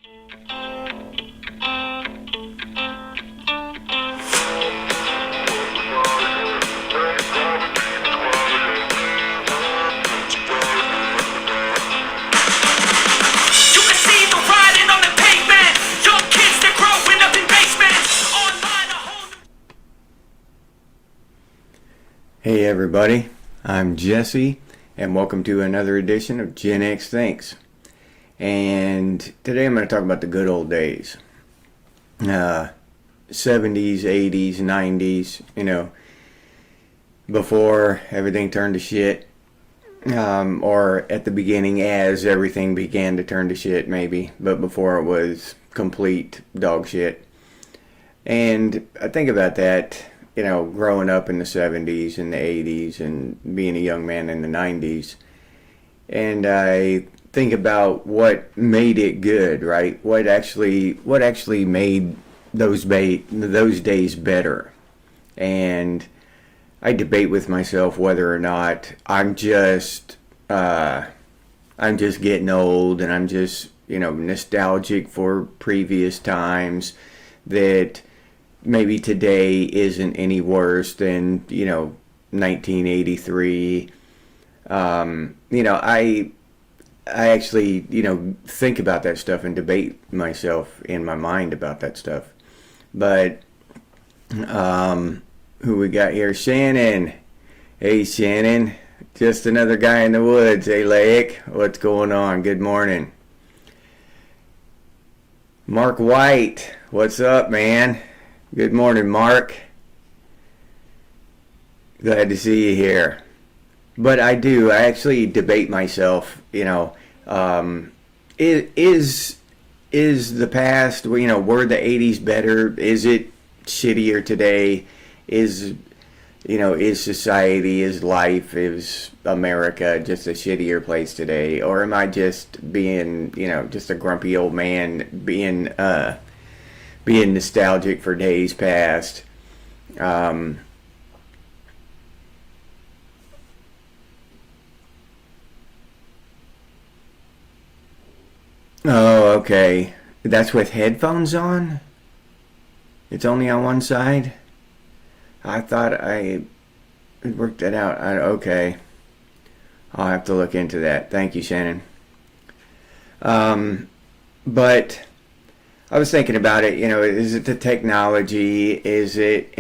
Hey everybody, I'm Jesse, and welcome to another edition of Gen X Thinks. And today I'm going to talk about the good old days. 70s, 80s, 90s, before everything turned to shit. Or at the beginning as everything began to turn to shit, maybe. But before it was complete dog shit. And I think about that, growing up in the 70s and the 80s and being a young man in the 90s. And I think about what made it good, right? What actually made those days better. And I debate with myself whether or not I'm just getting old and I'm just, nostalgic for previous times, that maybe today isn't any worse than 1983. I actually think about that stuff and debate myself in my mind about that stuff. But who we got here? Shannon. Hey Shannon, just another guy in the woods. Hey Lake, what's going on? Good morning. Mark White, what's up, man? Good morning, Mark. Glad to see you here. But I actually debate myself, is the past, were the 80s better? Is it shittier today? Is society, is life, is America just a shittier place today? Or am I just being, just a grumpy old man being nostalgic for days past? Oh, okay. That's with headphones on? It's only on one side? I thought I worked that out. Okay. I'll have to look into that. Thank you, Shannon. But I was thinking about it, is it the technology? Is it,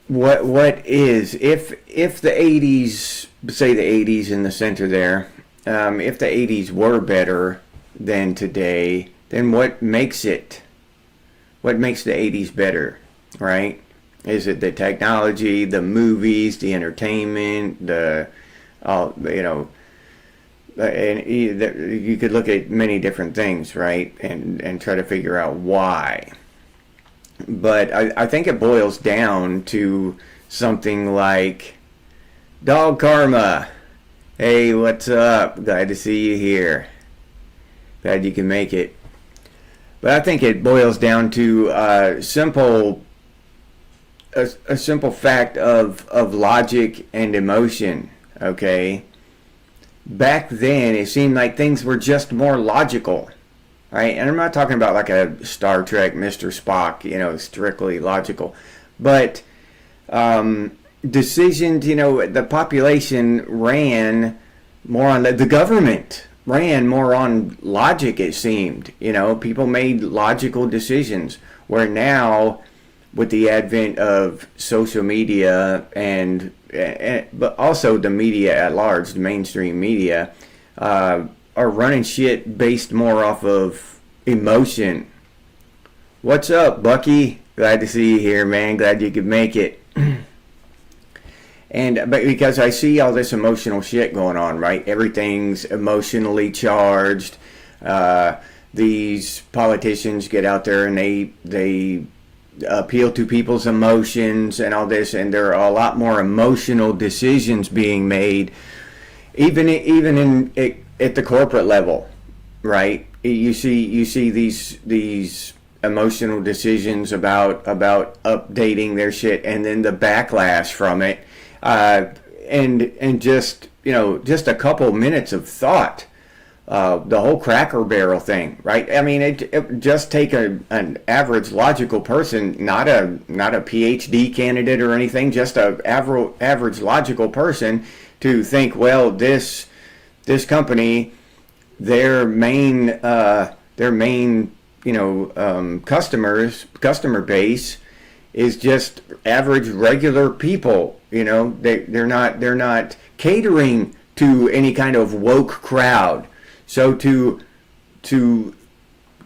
what is, if the 80s, say the 80s in the center there, if the 80s were better than today, then what makes the 80s better, right? Is it the technology, the movies, the entertainment, and you could look at many different things, right, and try to figure out why. But I think it boils down to something like Dog Karma. Hey, what's up? Glad to see you here. Glad you can make it. But I think it boils down to a simple fact of logic and emotion, okay? Back then, it seemed like things were just more logical, right? And I'm not talking about like a Star Trek Mr. Spock, strictly logical. But decisions, the population ran more on, the government ran more on logic, it seemed. People made logical decisions, where now, with the advent of social media but also the media at large, the mainstream media, are running shit based more off of emotion. What's up, Bucky? Glad to see you here, man. Glad you could make it. But because I see all this emotional shit going on, right? Everything's emotionally charged. These politicians get out there and they appeal to people's emotions and all this, and there are a lot more emotional decisions being made, even at the corporate level, right? You see these emotional decisions about updating their shit, and then the backlash from it, and just a couple minutes of thought the whole Cracker Barrel thing, right? I mean, it just take an average logical person, not a PhD candidate or anything, just a average logical person to think, well, this company, their main customer base is just average regular people. They're not catering to any kind of woke crowd. So to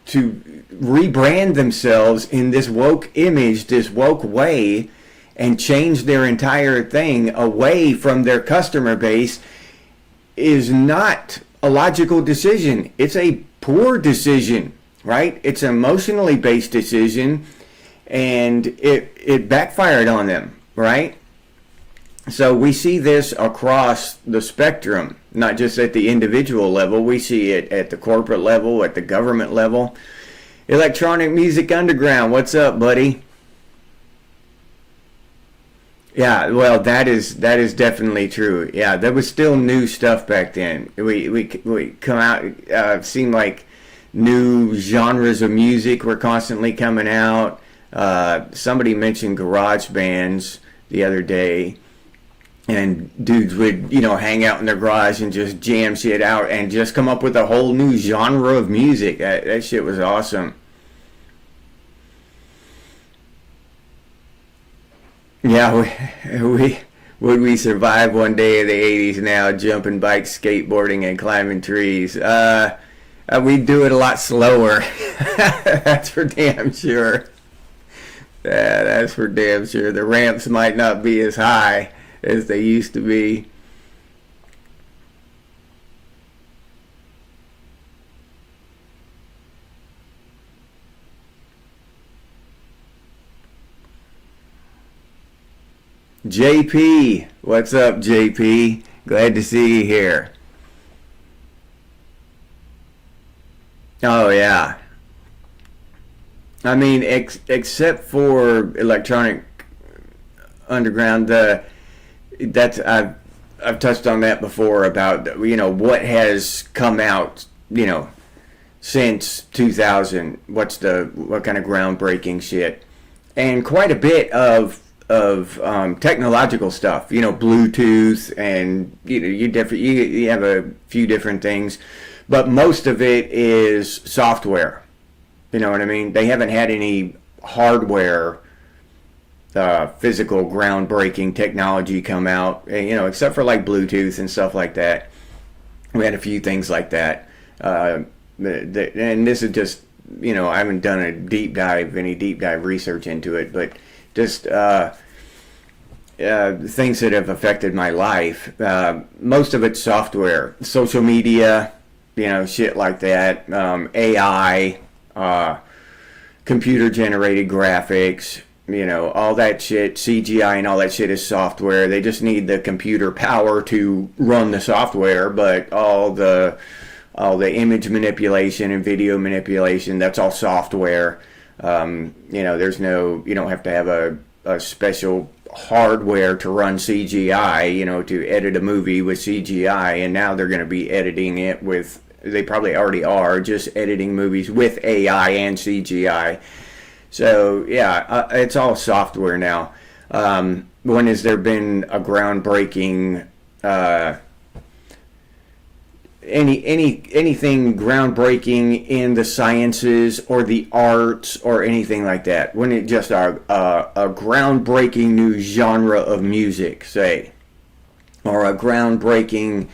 rebrand themselves in this woke image, this woke way, and change their entire thing away from their customer base is not a logical decision. It's a poor decision, right? It's an emotionally based decision, and it backfired on them, right? So we see this across the spectrum, not just at the individual level. We see it at the corporate level, at the government level. Electronic Music Underground, what's up, buddy? Yeah, well, that is definitely true. Yeah, there was still new stuff back then. We come out, seemed like new genres of music were constantly coming out. Somebody mentioned garage bands the other day, and dudes would hang out in their garage and just jam shit out and just come up with a whole new genre of music. That shit was awesome. Yeah, would we survive one day of the 80s now, jumping bikes, skateboarding, and climbing trees? We'd do it a lot slower. That's for damn sure. Yeah, that's for damn sure. The ramps might not be as high as they used to be. JP, what's up, JP? Glad to see you here. Oh yeah, I mean, except for Electronic Underground, that's I've touched on that before about what has come out since 2000. What kind of groundbreaking shit, and quite a bit of technological stuff. Bluetooth, and you have a few different things, but most of it is software. You know what I mean? They haven't had any hardware, physical groundbreaking technology come out, except for like Bluetooth and stuff like that. We had a few things like that. And this is just, I haven't done any deep dive research into it, but just things that have affected my life. Most of it's software, social media, shit like that, AI, computer generated graphics, all that shit, CGI and all that shit is software. They just need the computer power to run the software, but all the image manipulation and video manipulation, that's all software. You don't have to have a special hardware to run CGI, to edit a movie with CGI, and now they're going to be editing it with, they probably already are, just editing movies with AI and CGI. So, yeah, it's all software now. When has there been a groundbreaking, anything groundbreaking in the sciences or the arts or anything like that? When it just a groundbreaking new genre of music, say, or a groundbreaking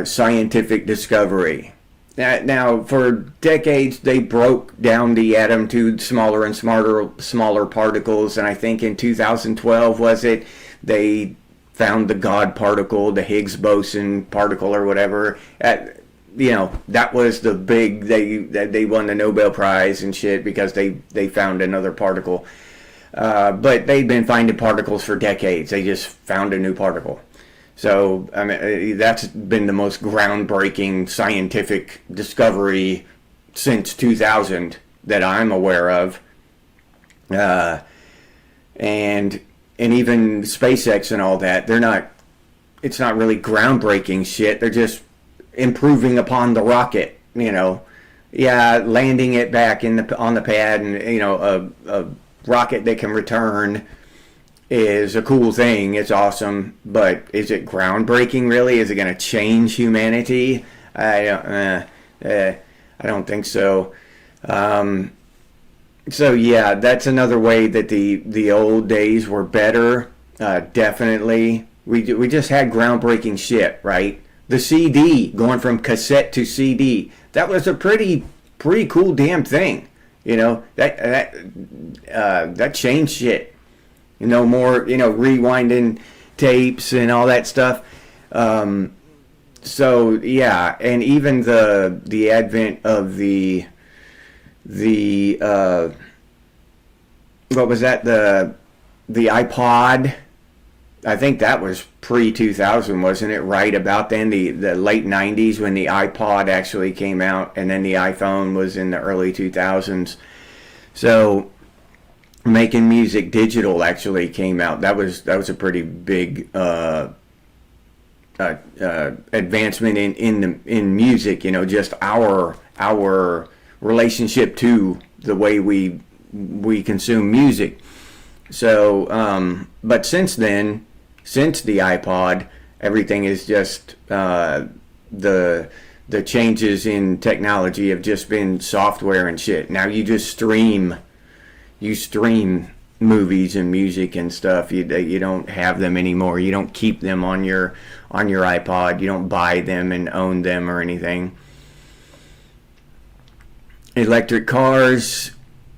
scientific discovery. Now, for decades, they broke down the atom to smaller and smaller particles, and I think in 2012, was it, they found the God particle, the Higgs boson particle or whatever. That was the big, they won the Nobel Prize and shit because they found another particle. But they'd been finding particles for decades. They just found a new particle. So, I mean, that's been the most groundbreaking scientific discovery since 2000 that I'm aware of. And even SpaceX and all that, it's not really groundbreaking shit. They're just improving upon the rocket, Yeah, landing it back on the pad, and a rocket that can return is a cool thing. It's awesome, but is it groundbreaking? Really, is it going to change humanity? I don't think so. So yeah, that's another way that the old days were better. Definitely, we just had groundbreaking shit, right? The CD, going from cassette to CD, that was a pretty cool damn thing. That changed shit. More rewinding tapes and all that stuff. So yeah, and even the advent of the what was that, the iPod. I think that was pre-2000, wasn't it? Right about then, the late 90s, when the iPod actually came out, and then the iPhone was in the early 2000s. So making music digital actually came out. That was a pretty big advancement in music. Just our relationship to the way we consume music. So, but since then, since the iPod, everything is just the changes in technology have just been software and shit. Now you stream movies and music and stuff. You don't have them anymore. You don't keep them on your iPod. You don't buy them and own them or anything. Electric cars.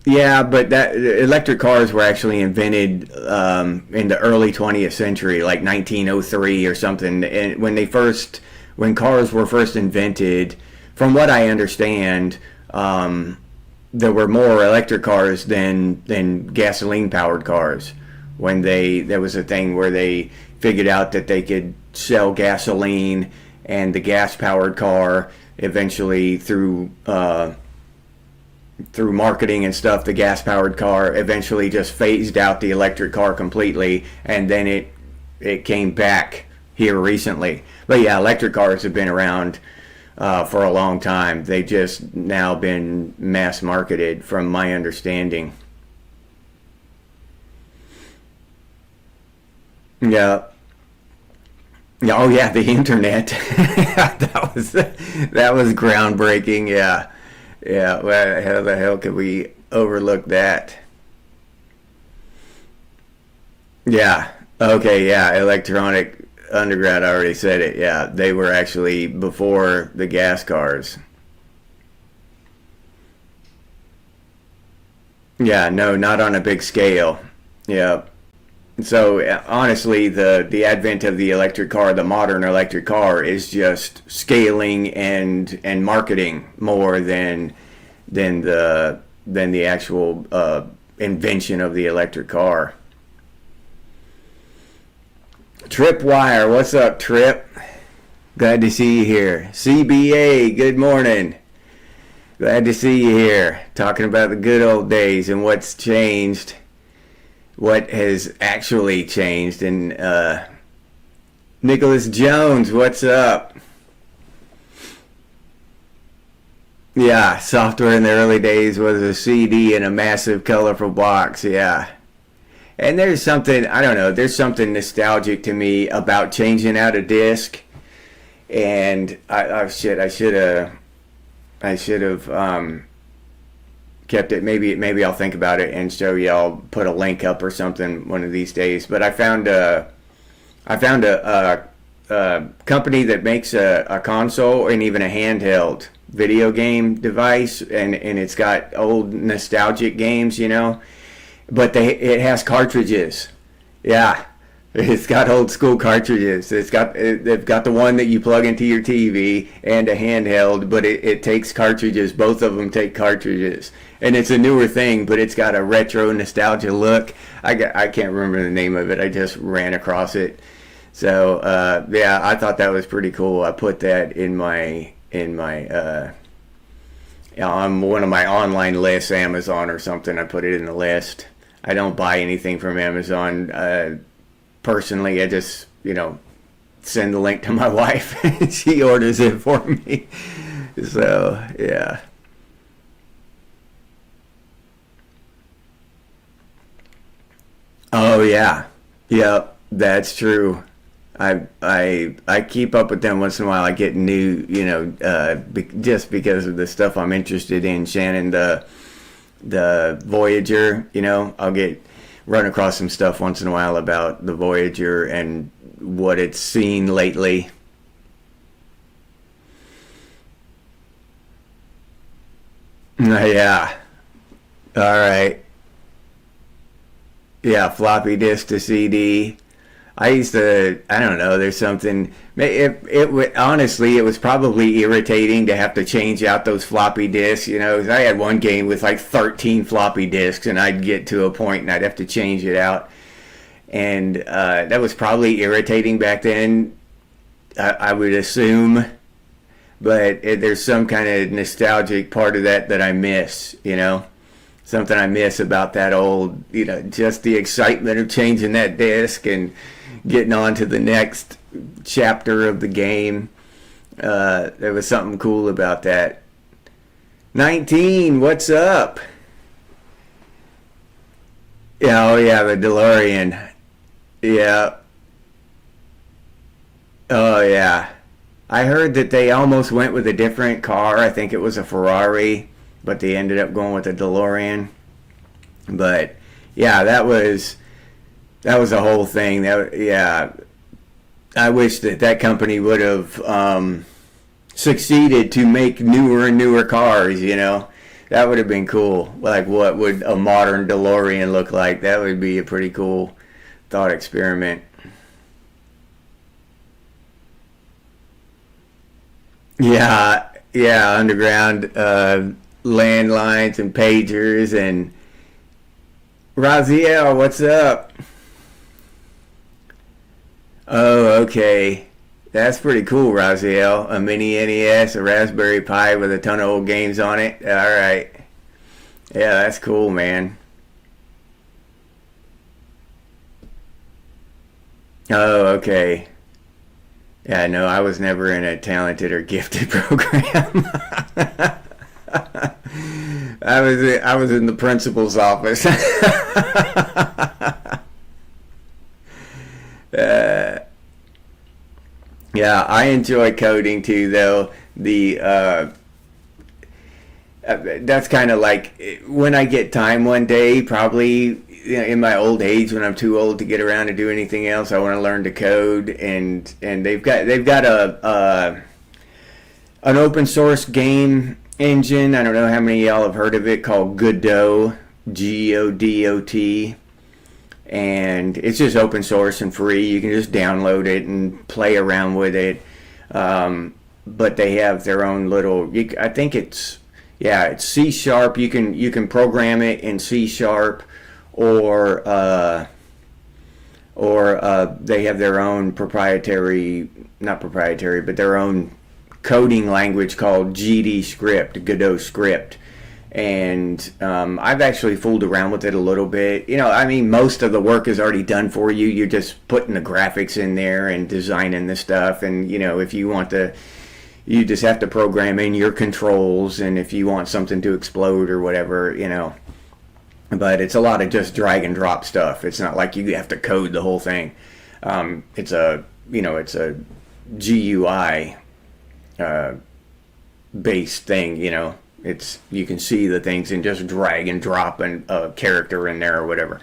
Yeah, but electric cars were actually invented in the early 20th century, like 1903 or something. And when cars were first invented, from what I understand, there were more electric cars than gasoline powered cars. When there was a thing where they figured out that they could sell gasoline, and the gas powered car eventually through marketing and stuff, the gas-powered car eventually just phased out the electric car completely, and then it came back here recently. But yeah, electric cars have been around for a long time. They've just now been mass marketed, from my understanding. Yeah. Yeah. Oh yeah, the internet. that was groundbreaking. Yeah. Yeah, well, how the hell could we overlook that? Yeah. Okay, yeah, Electronic Underground, I already said it. Yeah, they were actually before the gas cars. Yeah, no, not on a big scale. Yeah. So honestly, the advent of the electric car, the modern electric car, is just scaling and marketing more than the actual invention of the electric car. Tripwire, what's up, Trip? Glad to see you here. CBA, good morning. Glad to see you here. Talking about the good old days and what's changed. What has actually changed. And Nicholas Jones, what's up? Yeah, software in the early days was a CD in a massive colorful box. Yeah. And there's something, I don't know, there's something nostalgic to me about changing out a disc. And I should have kept it. Maybe I'll think about it and show you. I'll put a link up or something one of these days. But I found a company that makes a console and even a handheld video game device, and it's got old nostalgic games, but it has cartridges. Yeah, it's got old school cartridges. They've got the one that you plug into your TV and a handheld, but it takes cartridges. Both of them take cartridges, and it's a newer thing, but it's got a retro nostalgia look. I can't remember the name of it. I just ran across it. So yeah, I thought that was pretty cool. I put that on one of my online lists, Amazon or something. I put it in the list. I don't buy anything from Amazon personally. I just send the link to my wife. She orders it for me. So yeah. Oh yeah. Yep, that's true. I keep up with them once in a while. I get new, just because of the stuff I'm interested in. Shannon, the Voyager, I'll get run across some stuff once in a while about the Voyager and what it's seen lately. Yeah. All right. Yeah, floppy disk to CD. I used to, I don't know, there's something, honestly, it was probably irritating to have to change out those floppy disks, 'cause I had one game with like 13 floppy disks, and I'd get to a point and I'd have to change it out. And that was probably irritating back then, I would assume. But there's some kind of nostalgic part of that I miss. Something I miss about that old, just the excitement of changing that disc and getting on to the next chapter of the game. There was something cool about that. 19, what's up? Yeah, oh yeah, the DeLorean. Yeah. Oh yeah. I heard that they almost went with a different car. I think it was a Ferrari, but they ended up going with a DeLorean. But yeah, that was a whole thing. Yeah, I wish that company would have succeeded to make newer and newer cars. That would have been cool. Like, what would a modern DeLorean look like? That would be a pretty cool thought experiment. Yeah, yeah, underground landlines and pagers and Raziel, what's up? Oh, okay. That's pretty cool, Raziel. A mini NES, a Raspberry Pi with a ton of old games on it. All right. Yeah, that's cool, man. Oh, okay. Yeah, no, I was never in a talented or gifted program. I was in the principal's office. uh, yeah, I enjoy coding too, though. The That's kind of like when I get time one day, probably in my old age when I'm too old to get around to do anything else. I want to learn to code, and they've got an open source game engine. I don't know how many of y'all have heard of it, called Godot, Godot, and it's just open source and free. You can just download it and play around with it. But they have their own little. I think it's C sharp. You can program it in C sharp, or they have their own proprietary, not proprietary, but their own coding language called GD script, Godot script. And I've actually fooled around with it a little bit. Most of the work is already done for you. You're just putting the graphics in there and designing the stuff. And, if you want to, you just have to program in your controls. And if you want something to explode or whatever. But it's a lot of just drag and drop stuff. It's not like you have to code the whole thing. It's a GUI based thing. You can see the things and just drag and drop a character in there or whatever.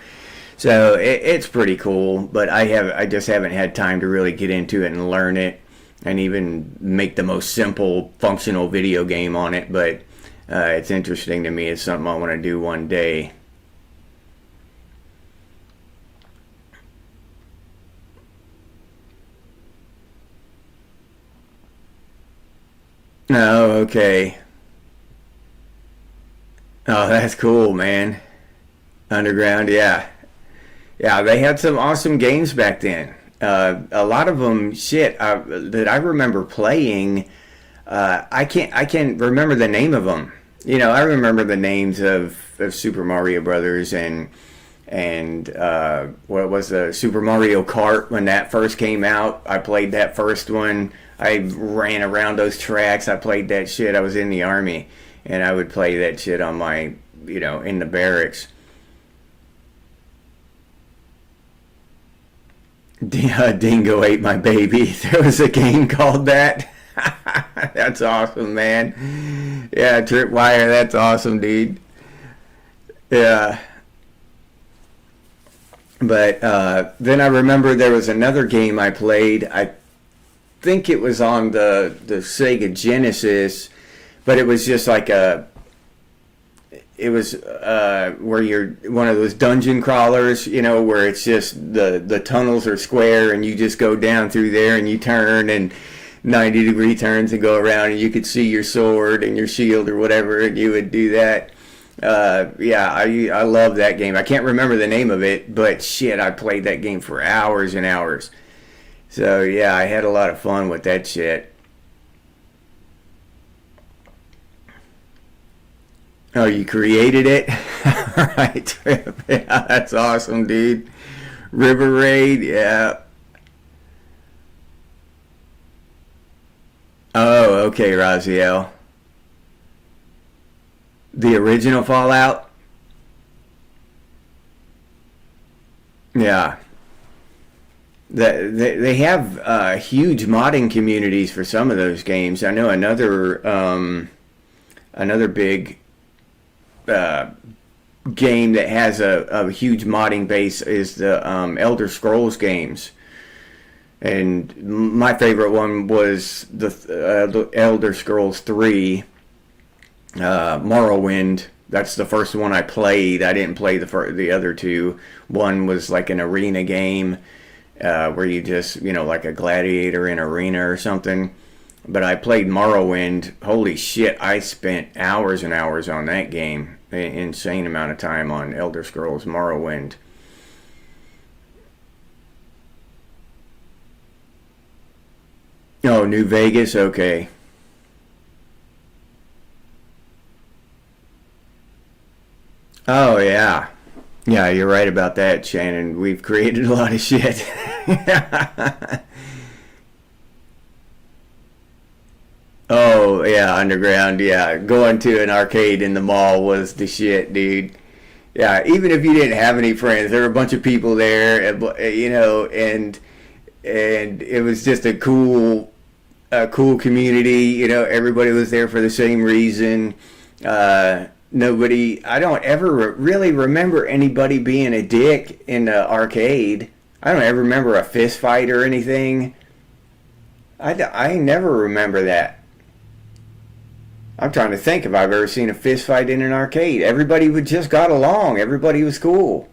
So it's pretty cool, but I just haven't had time to really get into it and learn it and even make the most simple functional video game on it. But it's interesting to me. It's something I want to do one day. Oh, okay. Oh, that's cool, man. Underground, yeah. Yeah, they had some awesome games back then. A lot of them, shit, that I remember playing. I can't remember the name of them. I remember the names of Super Mario Brothers and And what was the Super Mario Kart when that first came out? I played that first one. I ran around those tracks. I played that shit. I was in the army, and I would play that shit on my, in the barracks. Dingo ate my baby. There was a game called that. That's awesome, man. Yeah, Tripwire. That's awesome, dude. Yeah. But then I remember there was another game I played. I think it was on the Sega Genesis, but it was just like it was where you're one of those dungeon crawlers, where it's just the tunnels are square and you just go down through there and you turn and 90-degree turns and go around, and you could see your sword and your shield or whatever, and you would do that. Yeah, I love that game. I can't remember the name of it, but shit, I played that game for hours and hours. So yeah, I had a lot of fun with that shit. Oh, you created it? Right. Yeah, that's awesome, dude. River Raid, yeah. Oh, okay, Raziel. The original Fallout? Yeah. They have huge modding communities for some of those games. I know another big uh, game that has a huge modding base is the Elder Scrolls games. And my favorite one was the Elder Scrolls 3, Morrowind. That's the first one I played. I didn't play the other two. One was like an arena game where you just, like a gladiator in arena or something. But I played Morrowind. Holy shit, I spent hours and hours on that game. Insane amount of time on Elder Scrolls Morrowind. Oh, New Vegas? Okay. Oh, yeah. Yeah, you're right about that, Shannon. We've created a lot of shit. Oh, yeah, underground. Yeah, going to an arcade in the mall was the shit, dude. Yeah, even if you didn't have any friends, there were a bunch of people there, and it was just a cool community. Everybody was there for the same reason. Nobody, I don't ever really remember anybody being a dick in the arcade. I don't ever remember a fist fight or anything. I never remember that. I'm trying to think if I've ever seen a fist fight in an arcade. Everybody would just got along. Everybody was cool.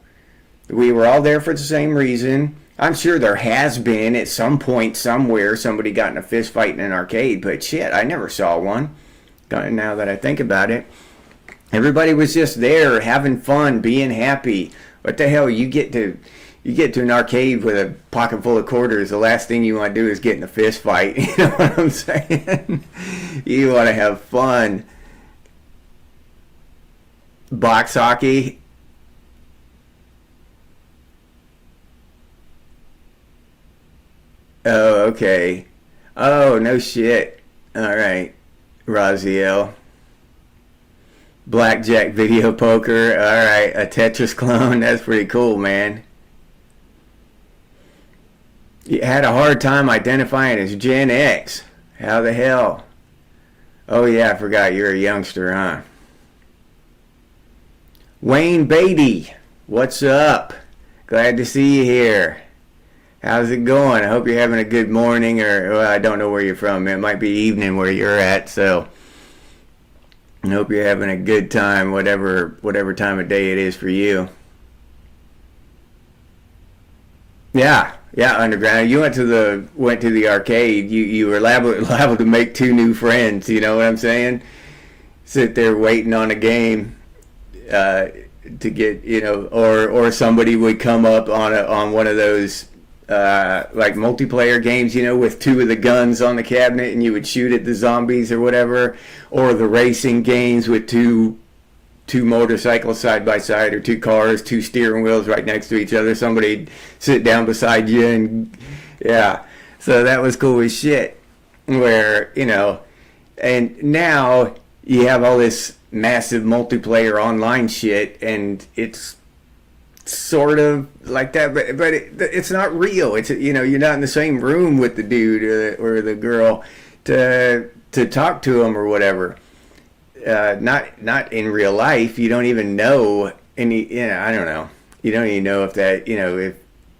We were all there for the same reason. I'm sure there has been at some point somewhere somebody got in a fist fight in an arcade, but shit, I never saw one. Now that I think about it, everybody was just there having fun, being happy. What the hell? You get to an arcade with a pocket full of quarters. The last thing you want to do is get in a fist fight. You know what I'm saying? You want to have fun. Box hockey. Oh, okay. Oh, no shit. All right, Raziel. Blackjack video poker. All right, a Tetris clone. That's pretty cool, man. You had a hard time identifying as Gen X. How the hell? Oh yeah, I forgot you're a youngster, huh? Wayne Beatty, what's up? Glad to see you here. How's it going? I hope you're having a good morning, or well, I don't know where you're from. It might be evening where you're at, so I hope you're having a good time, whatever time of day it is for you. Yeah, yeah, underground. You went to the arcade. You were liable to make two new friends. You know what I'm saying? Sit there waiting on a game uh, to get or somebody would come up on one of those like multiplayer games, with two of the guns on the cabinet, and you would shoot at the zombies or whatever, or the racing games with two two motorcycles side by side, or two cars, two steering wheels right next to each other. Somebody sit down beside you, and yeah. So that was cool as shit. Where, and now you have all this massive multiplayer online shit, and it's sort of like that, but it's not real. It's, you're not in the same room with the dude or the girl to talk to them or whatever. Not in real life. You don't even know any. I don't know. You don't even know if that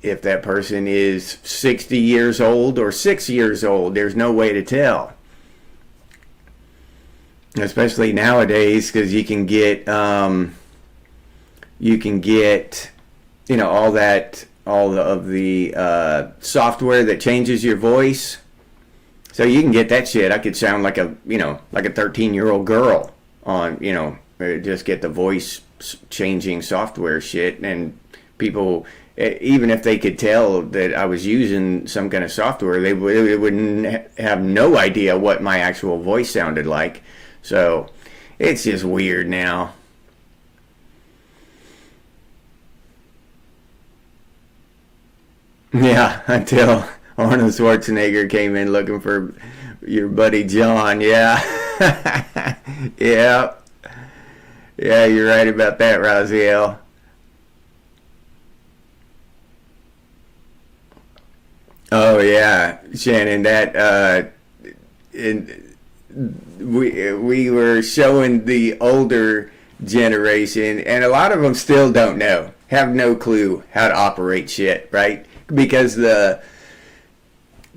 if that person is 60 years old or 6 years old. There's no way to tell. Especially nowadays, because you can get all of the software that changes your voice. So you can get that shit. I could sound like a 13-year-old girl on, just get the voice changing software shit, and people, even if they could tell that I was using some kind of software, they wouldn't have no idea what my actual voice sounded like. So it's just weird now. Yeah, until Arnold Schwarzenegger came in looking for your buddy John. Yeah. Yeah. Yeah, you're right about that, Raziel. Oh yeah, Shannon. We were showing the older generation, and a lot of them still don't know, have no clue how to operate shit, right? Because the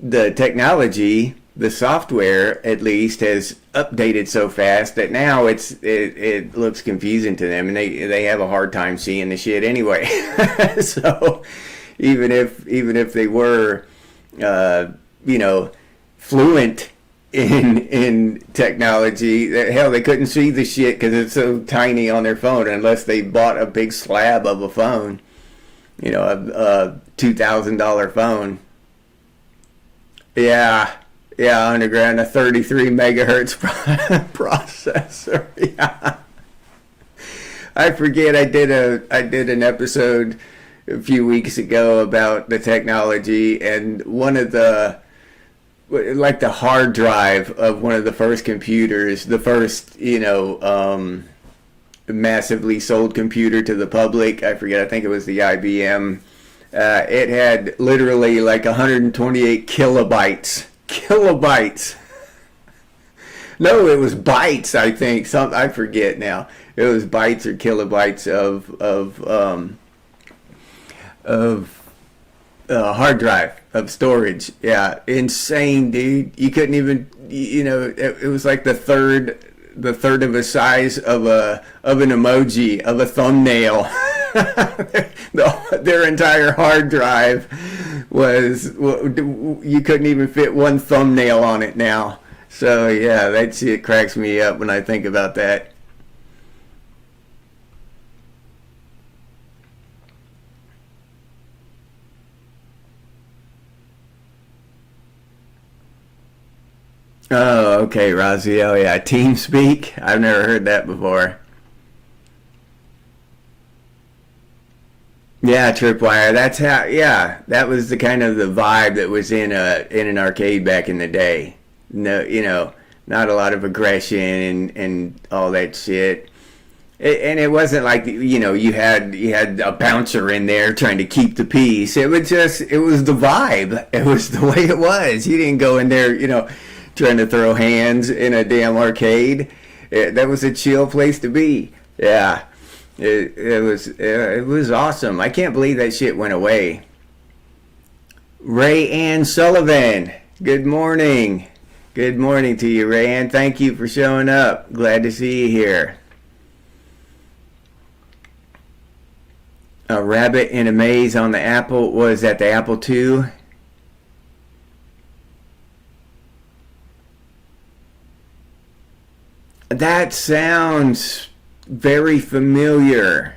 technology, the software at least, has updated so fast that now it looks confusing to them, and they have a hard time seeing the shit anyway. So even if they were fluent in technology, hell, they couldn't see the shit because it's so tiny on their phone unless they bought a big slab of a phone, a $2,000 phone. Yeah, underground, a 33 megahertz processor. Yeah, I forget. I did an episode a few weeks ago about the technology, and one of the hard drive of one of the first computers, the first massively sold computer to the public. I forget. I think it was the IBM. It had literally like 128 kilobytes. Kilobytes. No, it was bytes. I think I forget now. It was bytes or kilobytes of hard drive of storage. Yeah, insane, dude. You couldn't even, it was like the third of a size of an emoji of a thumbnail. Their entire hard drive you couldn't even fit one thumbnail on it now. So yeah, that shit cracks me up when I think about that. Oh, okay, Raziel. Yeah, TeamSpeak. I've never heard that before. Yeah, Tripwire. That's how. Yeah, that was the kind of the vibe that was in an arcade back in the day. No, not a lot of aggression and all that shit. And it wasn't like you had a bouncer in there trying to keep the peace. It was the vibe. It was the way it was. You didn't go in there, trying to throw hands in a damn arcade. That was a chill place to be. Yeah. It was awesome. I can't believe that shit went away. Ray Ann Sullivan. Good morning. Good morning to you, Ray Ann. Thank you for showing up. Glad to see you here. A rabbit in a maze on the Apple. Was that the Apple II? That sounds very familiar.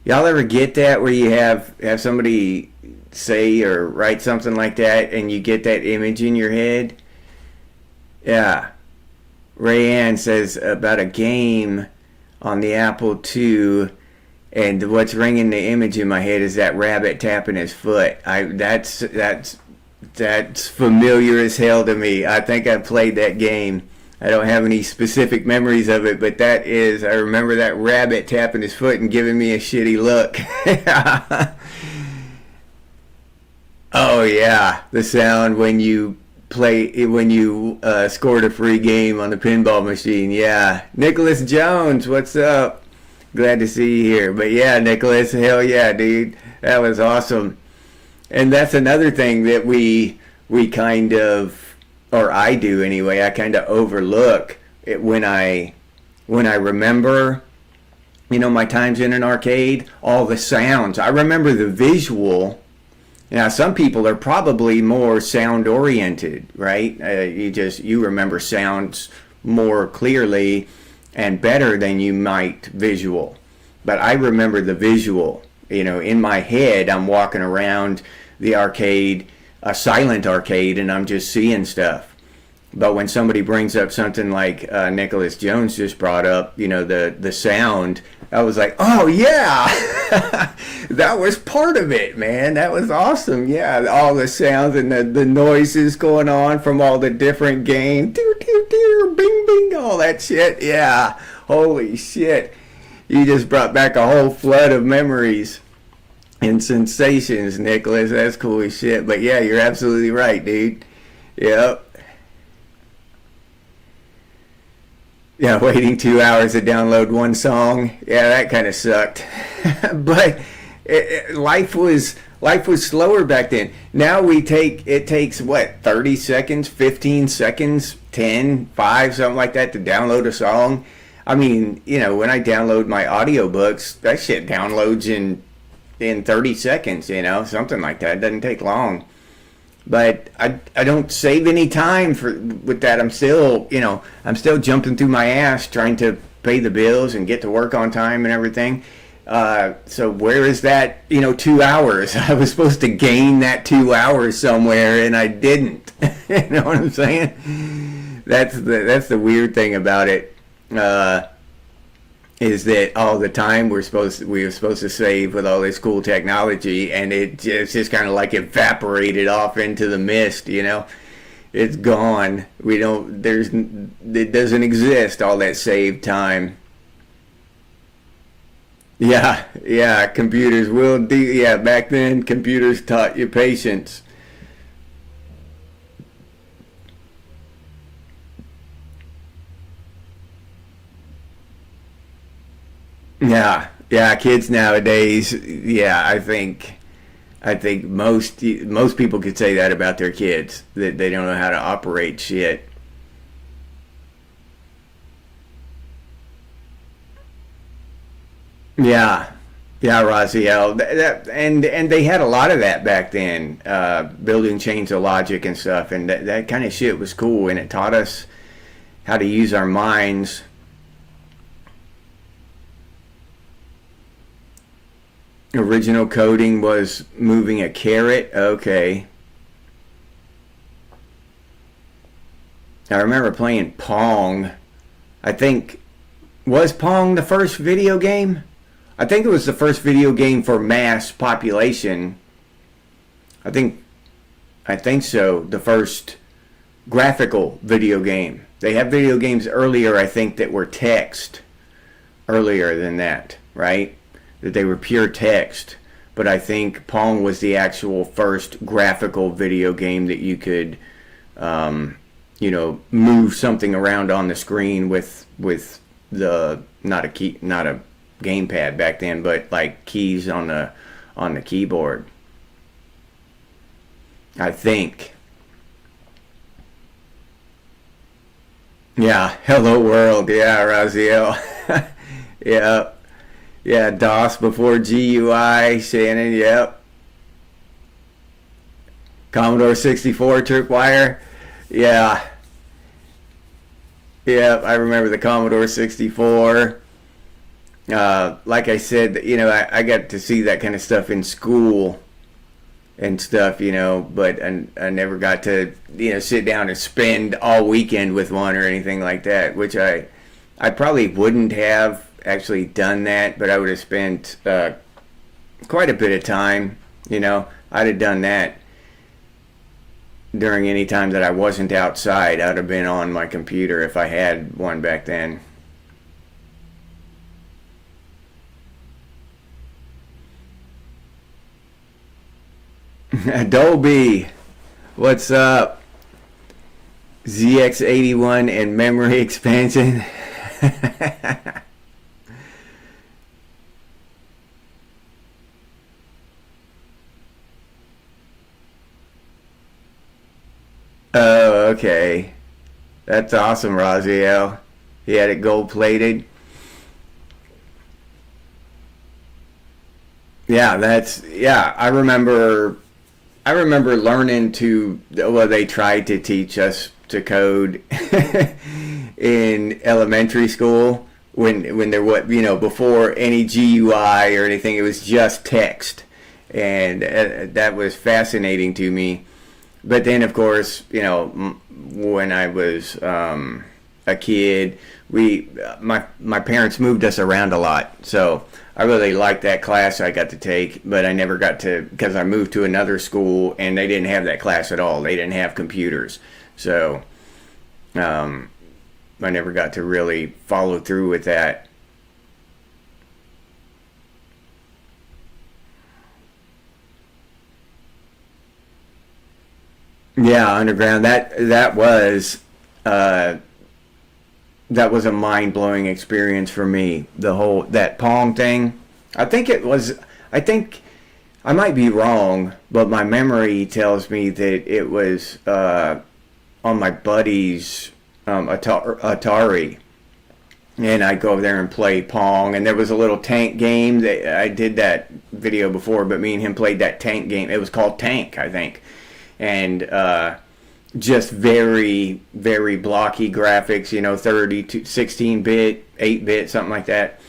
Y'all ever get that where you have somebody say or write something like that and you get that image in your head? Yeah. Rayanne says about a game on the Apple II, and what's ringing the image in my head is that rabbit tapping his foot. That's familiar as hell to me. I think I played that game. I don't have any specific memories of it, but I remember that rabbit tapping his foot and giving me a shitty look. Oh yeah, the sound when you scored a free game on the pinball machine. Yeah, Nicholas Jones, what's up? Glad to see you here. But yeah, Nicholas, hell yeah, dude, that was awesome. And that's another thing that we kind of, or I do anyway, I kind of overlook it when I remember, my times in an arcade, all the sounds. I remember the visual. Now, some people are probably more sound oriented, right? You remember sounds more clearly and better than you might visual. But I remember the visual. In my head, I'm walking around the arcade, a silent arcade, and I'm just seeing stuff. But when somebody brings up something like Nicholas Jones just brought up, the sound, I was like, oh yeah, that was part of it, man. That was awesome. Yeah, all the sounds and the noises going on from all the different games, bing bing, all that shit. Yeah, holy shit. You just brought back a whole flood of memories and sensations, Nicholas. That's cool as shit. But yeah, you're absolutely right, dude. Yep. Yeah, waiting 2 hours to download one song. Yeah, that kind of sucked. But life was slower back then. Now it takes what, 30 seconds, 15 seconds, 10, 5, something like that to download a song. I mean, when I download my audiobooks, that shit downloads in 30 seconds, something like that. It doesn't take long. But I don't save any time with that. I'm still jumping through my ass trying to pay the bills and get to work on time and everything. So where is that, 2 hours? I was supposed to gain that 2 hours somewhere and I didn't. You know what I'm saying? That's the weird thing about it. Is that all the time we were supposed to save with all this cool technology, and it's just kind of like evaporated off into the mist, It's gone. It doesn't exist, all that saved time. Yeah, computers will do, yeah, back then computers taught you patience. Yeah, kids nowadays. Yeah, I think most people could say that about their kids, that they don't know how to operate shit. Yeah, yeah, Raziel. And they had a lot of that back then, building chains of logic and stuff, and that kind of shit was cool, and it taught us how to use our minds. Original coding was moving a carrot. Okay. I remember playing Pong. I think, was Pong the first video game? I think it was the first video game for mass population. I think I think so. The first graphical video game. They have video games earlier, I think, that were text earlier than that, right? That they were pure text. But I think Pong was the actual first graphical video game that you could, move something around on the screen with the not a gamepad back then, but like keys on the keyboard. I think. Yeah, Hello World. Yeah, Raziel. Yeah. Yeah, DOS before GUI, Shannon, yep. Commodore 64, Tripwire. Yeah. Yep, I remember the Commodore 64. Like I said, I got to see that kind of stuff in school and stuff, but I never got to, sit down and spend all weekend with one or anything like that, which I probably wouldn't have actually done that, but I would have spent quite a bit of time. I'd have done that during any time that I wasn't outside. I'd have been on my computer if I had one back then. Adobe, what's up? ZX81 and memory expansion. Oh, okay. That's awesome, Raziel. He had it gold plated. Yeah. I remember learning to. Well, they tried to teach us to code in elementary school when there was, before any GUI or anything. It was just text, and that was fascinating to me. But then, of course, when I was a kid, my parents moved us around a lot, so I really liked that class I got to take. But I never got to, because I moved to another school and they didn't have that class at all. They didn't have computers, so I never got to really follow through with that. Yeah, underground. Uh, that was a mind blowing experience for me. The whole that Pong thing. I think it was. I think I might be wrong, but my memory tells me that it was on my buddy's Atari, and I'd go over there and play Pong. And there was a little tank game that I did that video before, but me and him played that tank game. It was called Tank, I think, and just very, very blocky graphics, 30 to 16-bit, 8-bit, something like that.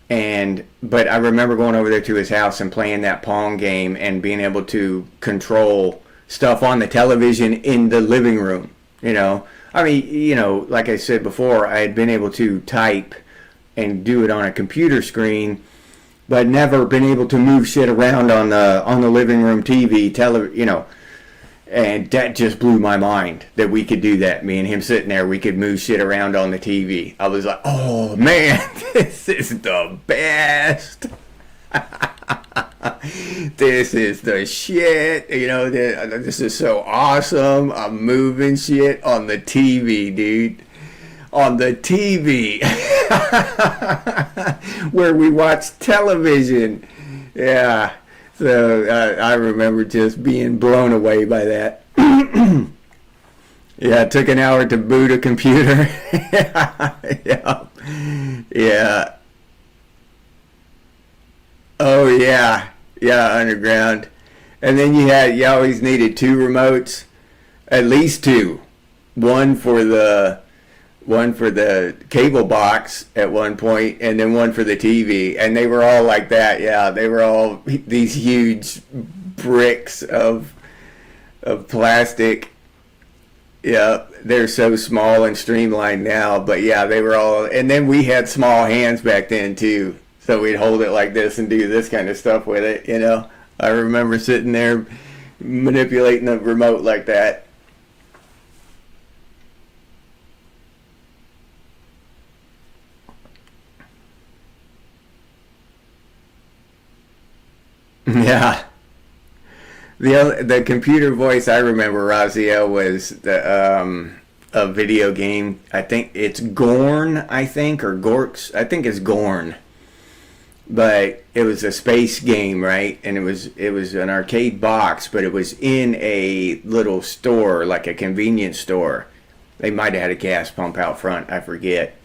But I remember going over there to his house and playing that Pong game and being able to control stuff on the television in the living room. I mean, like I said before, I had been able to type and do it on a computer screen, but never been able to move shit around on the living room TV, and that just blew my mind that we could do that. Me and him sitting there, we could move shit around on the TV. I was like, oh man, this is the best. This is the shit. This is so awesome. I'm moving shit on the TV, dude. On the TV. Where we watch television. Yeah. So I remember just being blown away by that. Yeah, it took an hour to boot a computer. Yeah. Yeah. Oh yeah. Yeah, underground. And then you always needed two remotes, at least two. One for the cable box at one point, and then one for the TV, and they were all like that. Yeah, they were all these huge bricks of plastic. Yeah, they're so small and streamlined now, but yeah, they were all. And then we had small hands back then too, so we'd hold it like this and do this kind of stuff with it. I remember sitting there manipulating the remote like that. Yeah. The computer voice I remember, Raziel, was a video game. I think it's Gorn, or Gorks. I think it's Gorn. But it was a space game, right? And it was an arcade box, but it was in a little store, like a convenience store. They might have had a gas pump out front, I forget.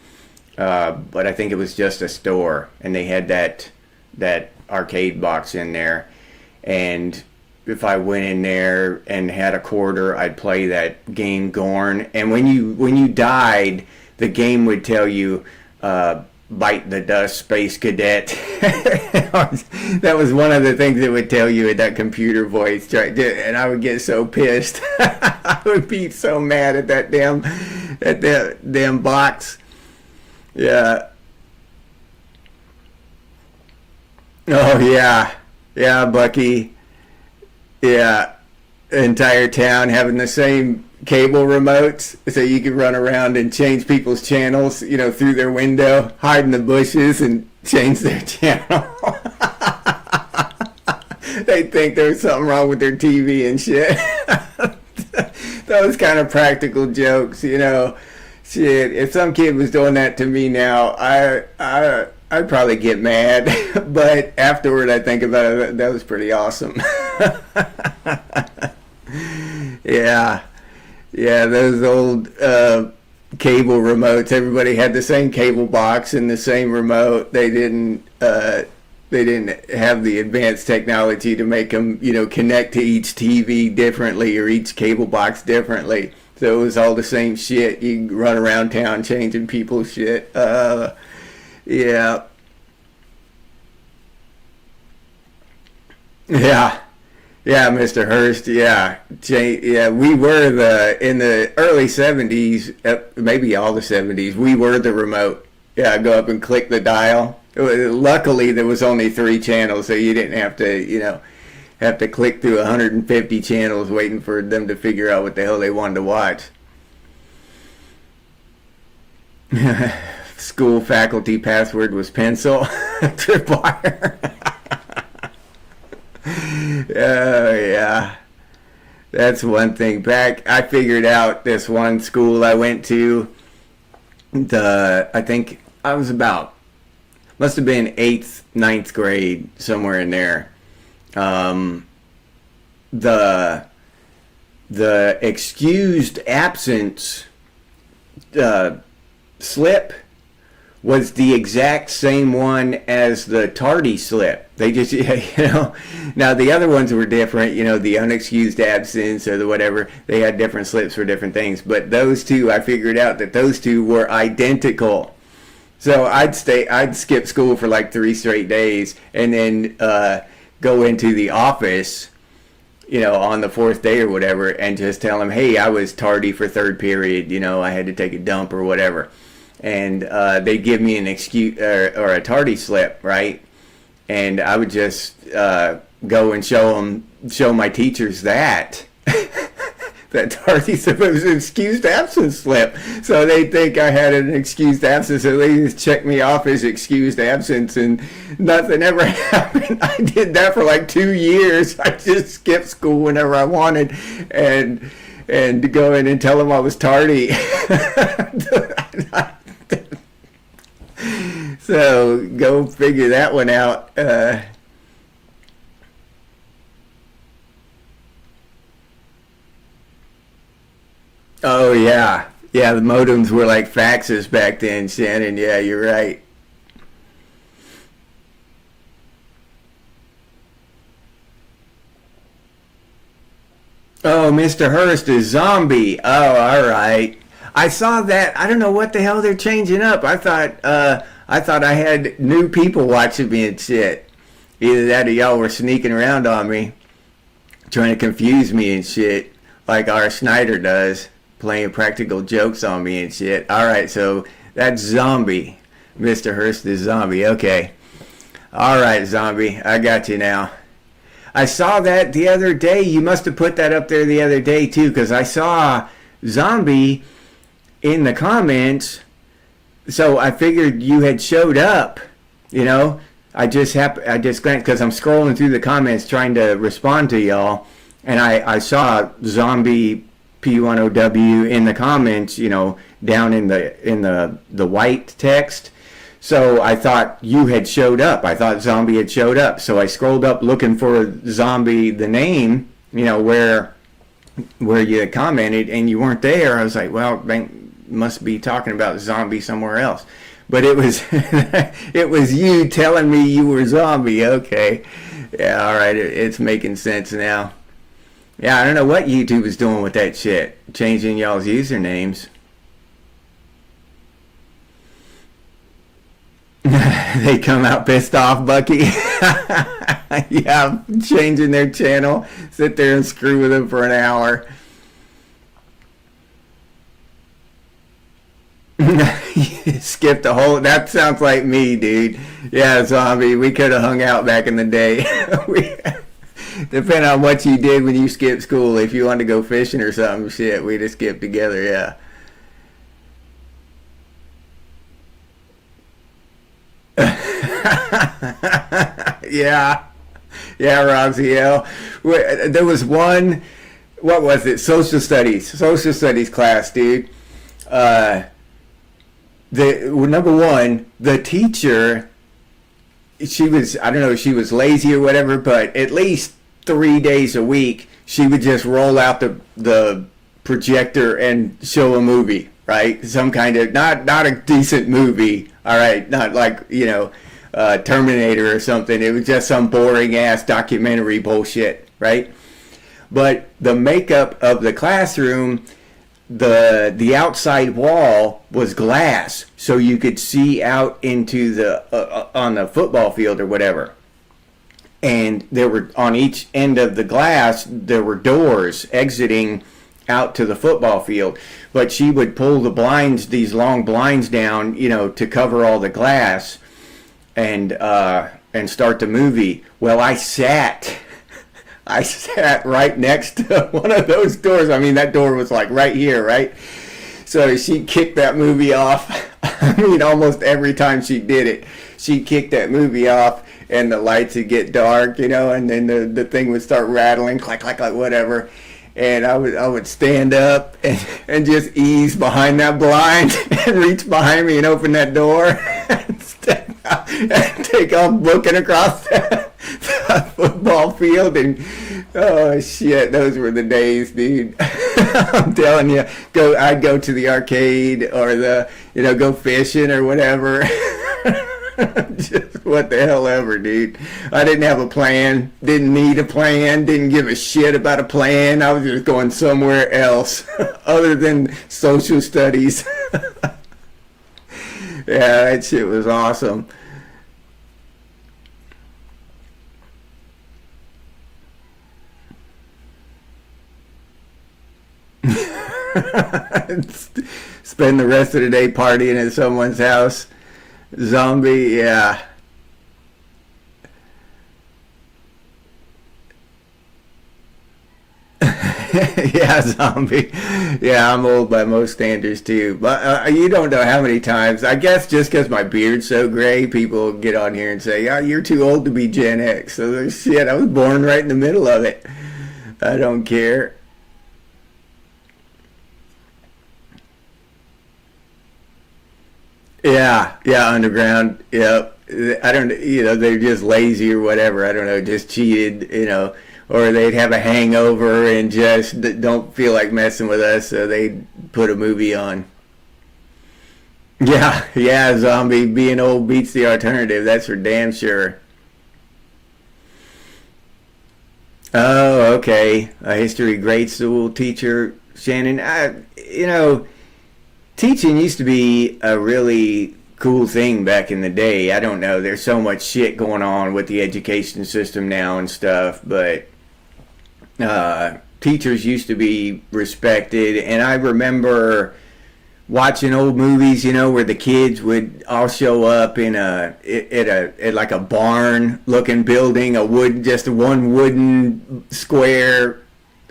But I think it was just a store, and they had that arcade box in there. And if I went in there and had a quarter, I'd play that game Gorn. And when you died, the game would tell you, bite the dust, Space Cadet. That was one of the things it would tell you in that computer voice. And I would get so pissed. I would be so mad at that damn box. Yeah. Oh yeah, yeah, Bucky. Yeah, entire town having the same cable remotes, so you could run around and change people's channels. Through their window, hide in the bushes, and change their channel. They think there's something wrong with their TV and shit. Those kind of practical jokes. Shit, if some kid was doing that to me now, I'd probably get mad. But afterward, I think about it, that was pretty awesome. Yeah, yeah, those old cable remotes. Everybody had the same cable box and the same remote. They didn't have the advanced technology to make them, connect to each TV differently or each cable box differently. So it was all the same shit. You run around town changing people's shit. Yeah, yeah, yeah, Mr. Hurst. Yeah, yeah. We were in the early '70s, maybe all the '70s. We were the remote. Yeah, go up and click the dial. Luckily, there was only 3 channels, so you didn't have to click through 150 channels waiting for them to figure out what the hell they wanted to watch. School faculty password was pencil. Tripwire. Oh yeah, that's one thing. I figured out this one school I went to. I think I was must have been 8th, 9th grade, somewhere in there. Um, the the excused absence uh, slip was the exact same one as the tardy slip. They just, now the other ones were different, the unexcused absence or the whatever. They had different slips for different things. But those two, I figured out that those two were identical. So I'd skip school for like 3 straight days and then go into the office, on the 4th day or whatever, and just tell them, hey, I was tardy for 3rd period, I had to take a dump or whatever. And they'd give me an excuse or a tardy slip, right? And I would just go and show my teachers that. That tardy slip was an excused absence slip. So they think I had an excused absence, so they just check me off as excused absence, and nothing ever happened. I did that for like 2 years. I just skipped school whenever I wanted, and go in and tell them I was tardy. So go figure that one out. Oh yeah, yeah. The modems were like faxes back then, Shannon. Yeah, you're right. Oh, Mr. Hurst is zombie. Oh, all right. I saw that. I don't know what the hell they're changing up. I thought I had new people watching me and shit. Either that or y'all were sneaking around on me, trying to confuse me and shit, like our Snyder does, playing practical jokes on me and shit. All right, so that's zombie. Mr. Hurst is zombie. Okay. All right, zombie. I got you now. I saw that the other day. You must have put that up there the other day too, because I saw zombie in the comments. So I figured you had showed up. You know, I just glanced because I'm scrolling through the comments trying to respond to y'all, and I saw zombie P10W in the comments. Down in the white text. So I thought you had showed up. I thought zombie had showed up. So I scrolled up looking for zombie, the name, where you had commented, and you weren't there. I was like, well, they must be talking about zombie somewhere else. But it was it was you telling me you were zombie. Okay. Yeah, all right. It's making sense now. Yeah, I don't know what YouTube is doing with that shit. Changing y'all's usernames. They come out pissed off, Bucky. Yeah, changing their channel. Sit there and screw with them for an hour. Skipped a whole. That sounds like me, dude. Yeah, zombie. We could have hung out back in the day. we, depending on what you did when you skipped school, if you wanted to go fishing or something, shit, we'd have skipped together. Yeah. Yeah. Yeah, Roxy L. There was one. What was it? Social studies. Social studies class, dude. Uh, well, number one, the teacher, she was, I don't know if she was lazy or whatever, but at least 3 days a week she would just roll out the projector and show a movie, right? Some kind of, not a decent movie, all right, not like, Terminator or something. It was just some boring ass documentary bullshit, right? But the makeup of the classroom, the outside wall was glass, so you could see out into the on the football field or whatever. And there were, on each end of the glass, there were doors exiting out to the football field. But she would pull the blinds, these long blinds down, to cover all the glass, and start the movie. Well, I sat right next to one of those doors. I mean, that door was like right here, right? So she kicked that movie off. I mean, almost every time she did it, she kicked that movie off, and the lights would get dark, and then the thing would start rattling, clack, clack, like whatever. And I would stand up and just ease behind that blind and reach behind me and open that door and take off looking across the football field. And oh shit, those were the days, dude. I'm telling you, I'd go to the arcade or go fishing or whatever. Just what the hell ever, dude. I didn't have a plan, didn't need a plan, didn't give a shit about a plan. I was just going somewhere else other than social studies. Yeah, that shit was awesome. Spend the rest of the day partying at someone's house. Zombie, yeah. Yeah, zombie. Yeah, I'm old by most standards too. But you don't know how many times. I guess just because my beard's so gray, people get on here and say, "Oh, you're too old to be Gen X." So shit, I was born right in the middle of it. I don't care. Yeah, yeah, underground. Yep. I don't, they're just lazy or whatever. I don't know, just cheated, or they'd have a hangover and just don't feel like messing with us, so they'd put a movie on. Yeah, yeah, zombie. Being old beats the alternative. That's for damn sure. Oh, okay. A history grade school teacher, Shannon. Teaching used to be a really cool thing back in the day. I don't know. There's so much shit going on with the education system now and stuff, but teachers used to be respected. And I remember watching old movies, where the kids would all show up in at like a barn looking building, just one wooden square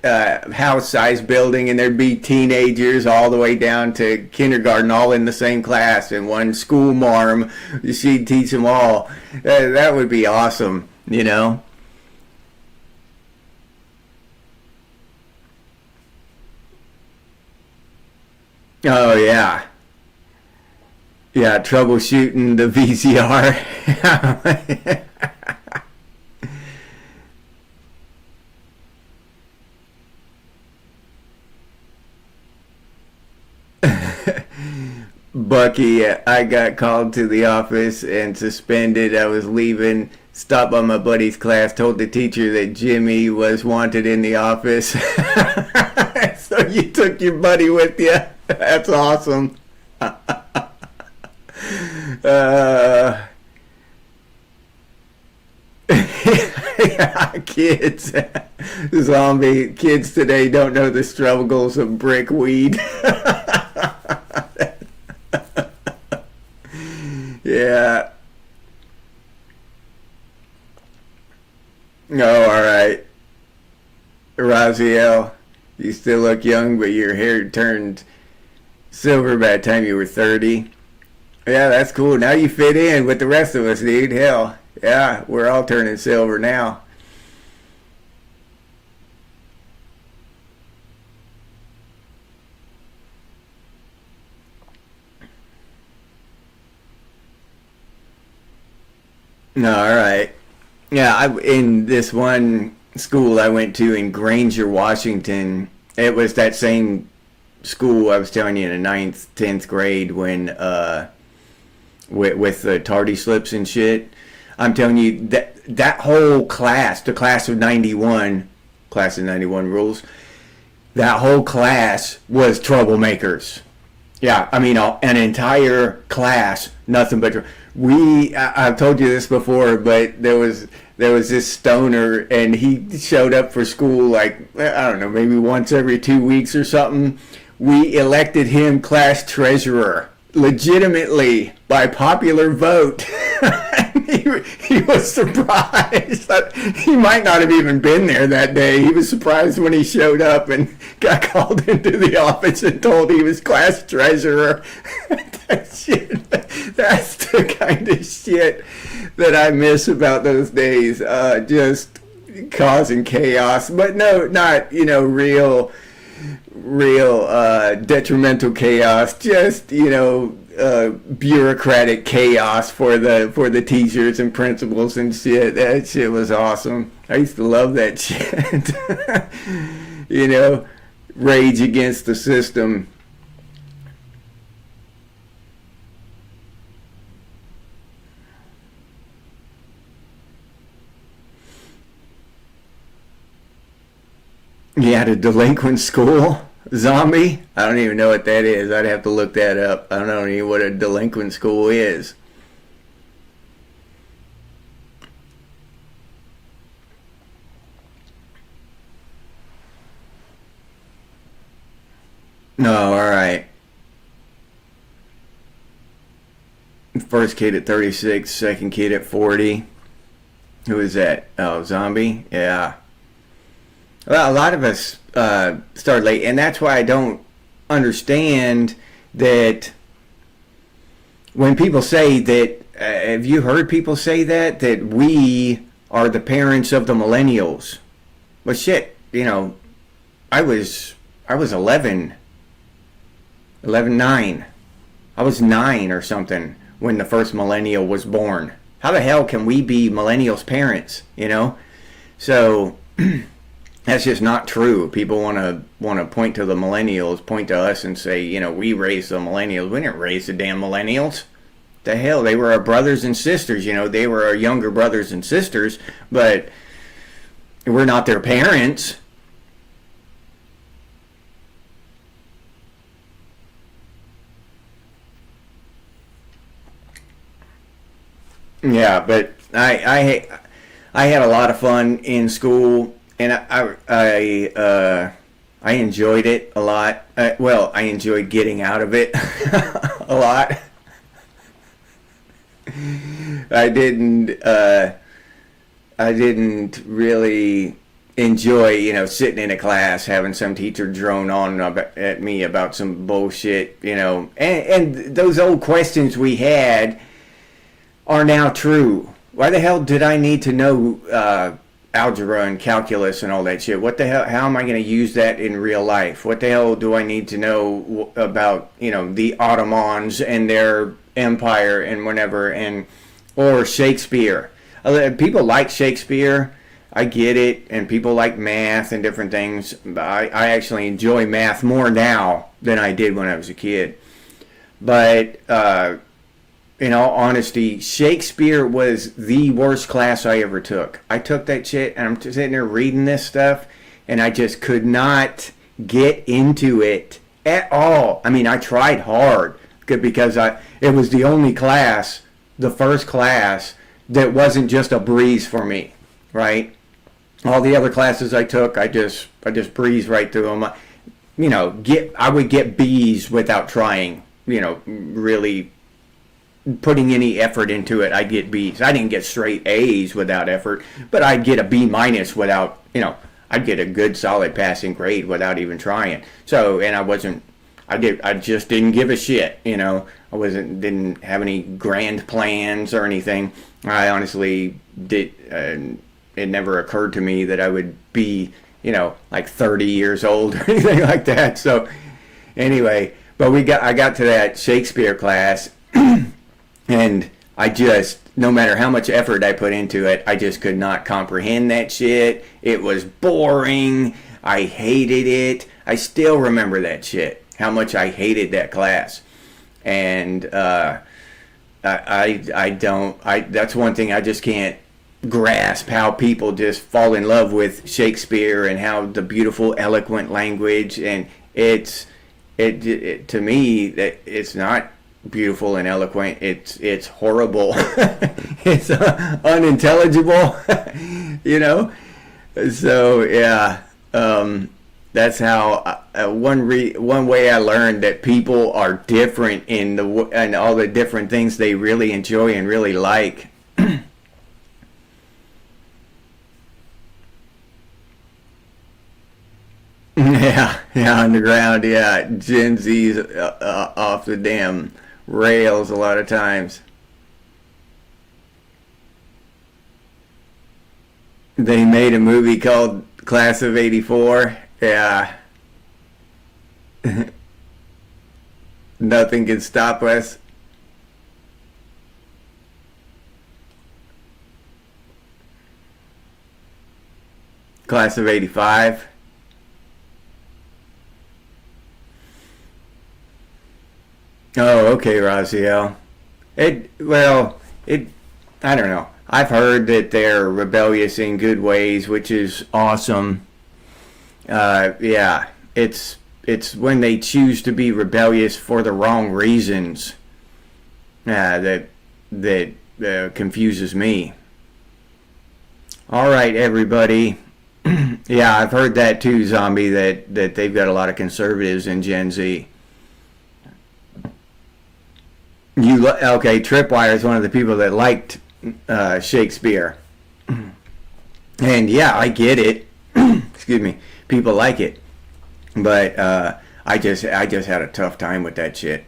house-sized building, and there'd be teenagers all the way down to kindergarten, all in the same class, and one school marm, she'd teach them all. That would be awesome. Oh yeah, yeah, troubleshooting the VCR. Bucky, I got called to the office and suspended. I was leaving, stopped by my buddy's class, told the teacher that Jimmy was wanted in the office. So you took your buddy with you. That's awesome. uh, yeah, kids. Zombie kids today don't know the struggles of brick weed. Yeah. Oh, all right. Raziel, you still look young, but your hair turned silver by the time you were 30. Yeah, that's cool. Now you fit in with the rest of us, dude. Hell, yeah, we're all turning silver now. No, all right. Yeah, in this one school I went to in Granger, Washington, it was that same school I was telling you in the ninth, 10th grade when with the tardy slips and shit. I'm telling you that whole class, the class of 91 rules, that whole class was troublemakers. Yeah, I mean, an entire class, nothing but I've told you this before, but there was this stoner, and he showed up for school like I don't know, maybe once every 2 weeks or something. We elected him class treasurer, legitimately by popular vote. he was surprised. He might not have even been there that day. He was surprised when he showed up and got called into the office and told he was class treasurer. That shit, that's the kind of shit that I miss about those days. Just causing chaos, but no, not real detrimental chaos. Just bureaucratic chaos for the teachers and principals and shit. That shit was awesome. I used to love that shit. Rage against the system. You had a delinquent school? Zombie? I don't even know what that is. I'd have to look that up. I don't know even what a delinquent school is. No, alright. First kid at 36, second kid at 40. Who is that? Oh, Zombie? Yeah. Well, a lot of us start late, and that's why I don't understand that when people say that. Have you heard people say that we are the parents of the millennials? Well, shit, I was 11, 9. I was 9 or something when the first millennial was born. How the hell can we be millennials' parents? So. That's just not true. People want to point to the millennials, point to us, and say, we raised the millennials. We didn't raise the damn millennials. The hell, they were our brothers and sisters. They were our younger brothers and sisters, but we're not their parents. Yeah, but I had a lot of fun in school. And I enjoyed it a lot. I enjoyed getting out of it a lot. I didn't. I didn't really enjoy, sitting in a class having some teacher drone on at me about some bullshit, And those old questions we had are now true. Why the hell did I need to know? Algebra and calculus and all that shit. What the hell? How am I going to use that in real life? What the hell do I need to know about the Ottomans and their empire and whatever, or Shakespeare? People like Shakespeare. I get it, and people like math and different things. I actually enjoy math more now than I did when I was a kid. But in all honesty, Shakespeare was the worst class I ever took. I took that shit, and I'm sitting there reading this stuff, and I just could not get into it at all. I mean, I tried hard because it was the only class, the first class, that wasn't just a breeze for me, right? All the other classes I took, I just breezed right through them. I would get B's without trying, really putting any effort into it, I'd get B's. I didn't get straight A's without effort, but I'd get a B minus without, I'd get a good solid passing grade without even trying. So, and I just didn't give a shit, didn't have any grand plans or anything. I honestly did, it never occurred to me that I would be, like 30 years old or anything like that. So anyway, but I got to that Shakespeare class and no matter how much effort I put into it, I just could not comprehend that shit. It was boring. I hated it. I still remember that shit, how much I hated that class. And that's one thing I just can't grasp, how people just fall in love with Shakespeare and how the beautiful, eloquent language, and it to me that it's not beautiful and eloquent. It's horrible. It's unintelligible. So yeah, that's how one way I learned that people are different in all the different things they really enjoy and really like. Yeah, underground. Yeah, Gen Z's off the damn rails a lot of times. They made a movie called Class of '84. Yeah. Nothing can stop us. Class of '85. Oh, okay, Raziel. I don't know. I've heard that they're rebellious in good ways, which is awesome. Yeah, it's when they choose to be rebellious for the wrong reasons that confuses me. All right, everybody. Yeah, I've heard that too, Zombie, that they've got a lot of conservatives in Gen Z. Okay, Tripwire is one of the people that liked Shakespeare. And yeah, I get it. Excuse me. People like it. But I just had a tough time with that shit.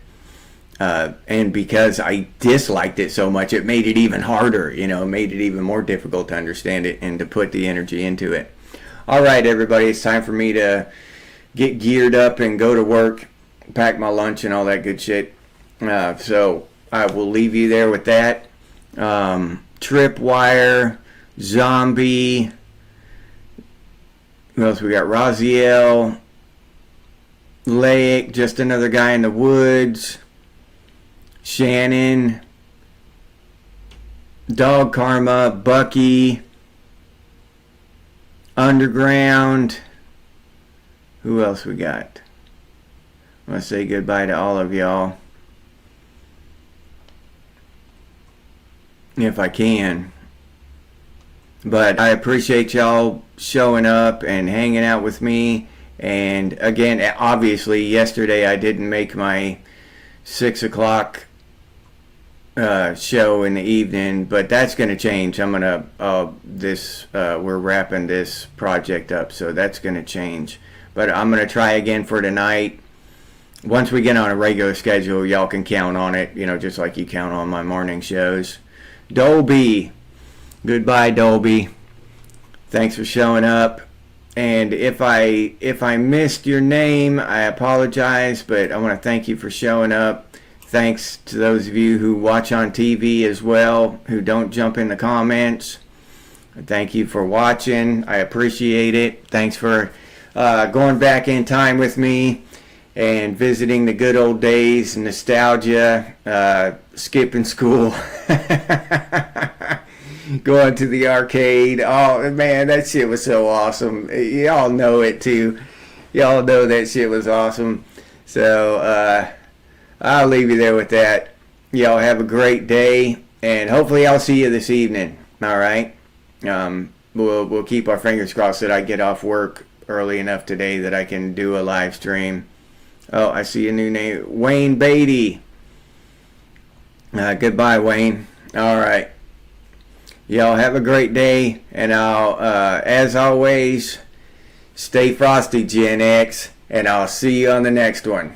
And because I disliked it so much, it made it even harder, made it even more difficult to understand it and to put the energy into it. All right, everybody, it's time for me to get geared up and go to work, pack my lunch and all that good shit. So I will leave you there with that. Tripwire, Zombie, who else we got? Raziel, Lake, just another guy in the woods, Shannon, Dog Karma, Bucky, Underground. Who else we got? I want to say goodbye to all of y'all, if I can. But I appreciate y'all showing up and hanging out with me. And again, obviously yesterday I didn't make my 6 o'clock show in the evening, but that's going to change. I'm going to we're wrapping this project up, so that's going to change. But I'm going to try again for tonight. Once we get on a regular schedule, y'all can count on it, just like you count on my morning shows. Dolby, goodbye, Dolby. Thanks for showing up. And if I missed your name, I apologize, but I want to thank you for showing up. Thanks to those of you who watch on TV as well, who don't jump in the comments. Thank you for watching. I appreciate it. Thanks for going back in time with me and visiting the good old days, nostalgia, skipping school, going to the arcade. Oh man, that shit was so awesome. Y'all know it too. Y'all know that shit was awesome. So I'll leave you there with that. Y'all have a great day, and hopefully I'll see you this evening. All right. We'll keep our fingers crossed that I get off work early enough today that I can do a live stream. Oh, I see a new name, Wayne Beatty. Goodbye, Wayne. All right. Y'all have a great day, and I'll, as always, stay frosty, Gen X, and I'll see you on the next one.